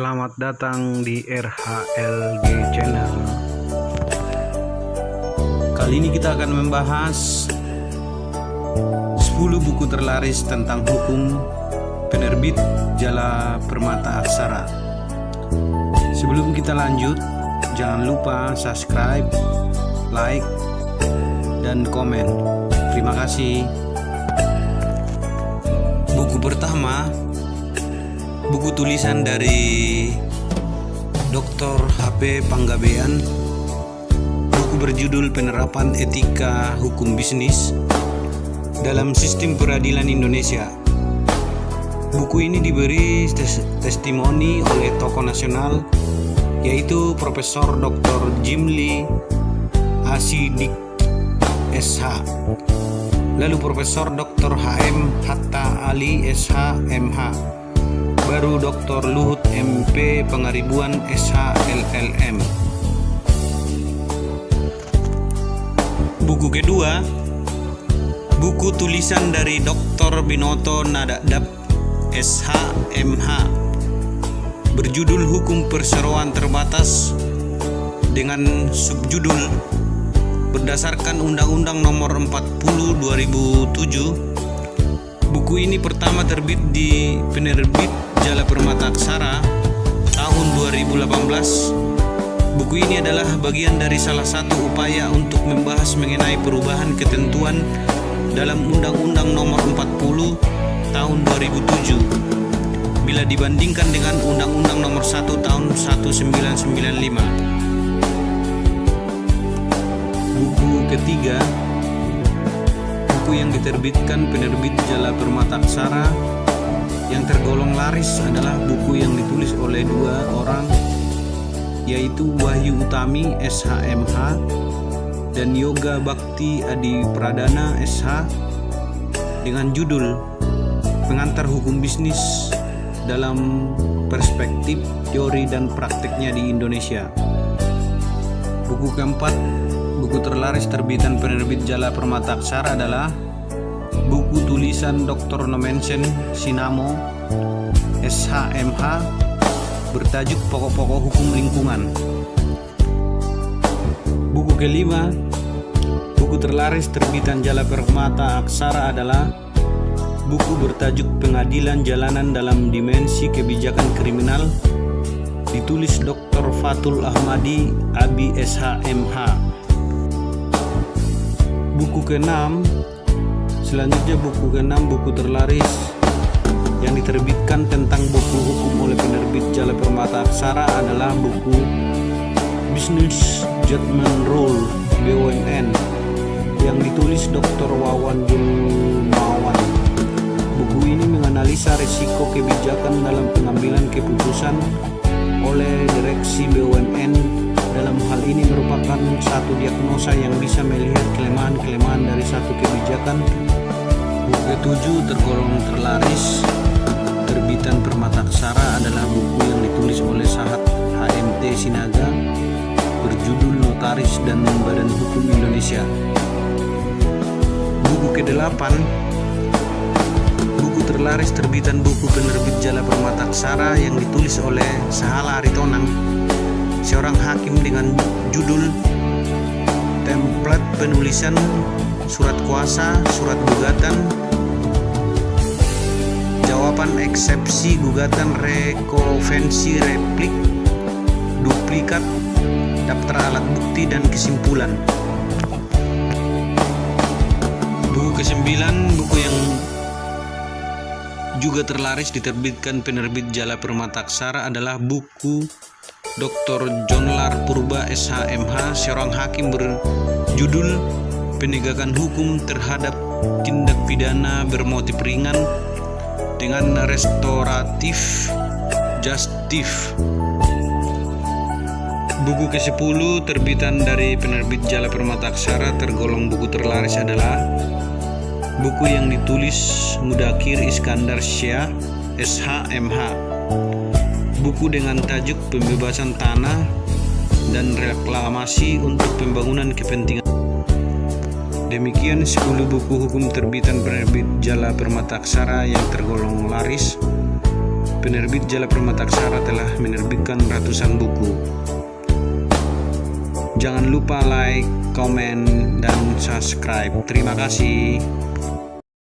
Selamat datang di RHLG Channel. Kali ini kita akan membahas 10 buku terlaris tentang hukum penerbit Jala Permata Aksara. Sebelum kita lanjut, jangan lupa subscribe, like, dan komen. Terima kasih. Buku pertama, buku tulisan dari Dr. H.P. Panggabean. Buku berjudul Penerapan Etika Hukum Bisnis dalam Sistem Peradilan Indonesia. Buku ini diberi testimoni oleh tokoh nasional, yaitu Profesor Dr. Jim Lee Asidik SH, lalu Profesor Dr. HM Hatta Ali SH MH, baru Dr. Luhut MP Pangaribuan SH LLM. Buku kedua, buku tulisan dari Dr. Binoto Nadadap SH MH, berjudul Hukum Perseroan Terbatas dengan subjudul berdasarkan Undang-Undang Nomor 40 2007. Buku ini pertama terbit di Penerbit Jala Permata Aksara tahun 2018. Buku ini adalah bagian dari salah satu upaya untuk membahas mengenai perubahan ketentuan dalam Undang-Undang Nomor 40 tahun 2007 bila dibandingkan dengan Undang-Undang Nomor 1 tahun 1995. Buku ketiga, buku yang diterbitkan Penerbit Jala Permata Aksara yang tergolong laris adalah buku yang ditulis oleh dua orang, yaitu Wahyu Utami SHMH dan Yoga Bakti Adi Pradana SH, dengan judul Pengantar Hukum Bisnis dalam Perspektif Teori dan Prakteknya di Indonesia. Buku keempat, buku terlaris terbitan Penerbit Jala Permata Aksara adalah buku tulisan Dr. Nomensen Sinamo SHMH bertajuk Pokok-pokok Hukum Lingkungan. Buku kelima, buku terlaris terbitan Jala Permata Aksara adalah buku bertajuk Pengadilan Jalanan dalam Dimensi Kebijakan Kriminal, ditulis Dr. Fatul Ahmadi Abi SHMH. Buku keenam, selanjutnya buku keenam, buku terlaris yang diterbitkan tentang buku hukum oleh Penerbit Jala Permata Aksara adalah buku Business Judgment Rule BUMN yang ditulis Dr. Wawan Julmawan. Buku ini menganalisa risiko kebijakan dalam pengambilan keputusan oleh direksi BUMN. Dalam hal ini merupakan satu diagnosa yang bisa melihat kelemahan-kelemahan dari satu kebijakan. Buku ketujuh tergolong terlaris terbitan Permata Aksara adalah buku yang ditulis oleh Sahat HMT Sinaga berjudul Notaris dan Badan Hukum Indonesia. Buku kedelapan, buku terlaris terbitan buku Penerbit Jala Permata Aksara yang ditulis oleh Sahala Aritonang, seorang hakim, dengan judul Template Penulisan Surat Kuasa, Surat Gugatan, Jawaban Eksepsi Gugatan, Rekonvensi Replik, Duplikat, Daftar Alat Bukti, dan Kesimpulan. Buku kesembilan, buku yang juga terlaris diterbitkan Penerbit Jala Permata Aksara adalah buku Dr. Jonlar Purba SHMH, seorang hakim, berjudul Penegakan Hukum Terhadap Tindak Pidana Bermotif Ringan dengan Restoratif Justice. Buku ke-10 terbitan dari Penerbit Jala Permata Aksara tergolong buku terlaris adalah buku yang ditulis Mudakir Iskandar Syah SHMH, buku dengan tajuk Pembebasan Tanah dan Reklamasi untuk Pembangunan Kepentingan. Demikian 10 buku hukum terbitan Penerbit Jala Permata Aksara yang tergolong laris. Penerbit Jala Permata Aksara telah menerbitkan ratusan buku. Jangan lupa like, komen, dan subscribe. Terima kasih.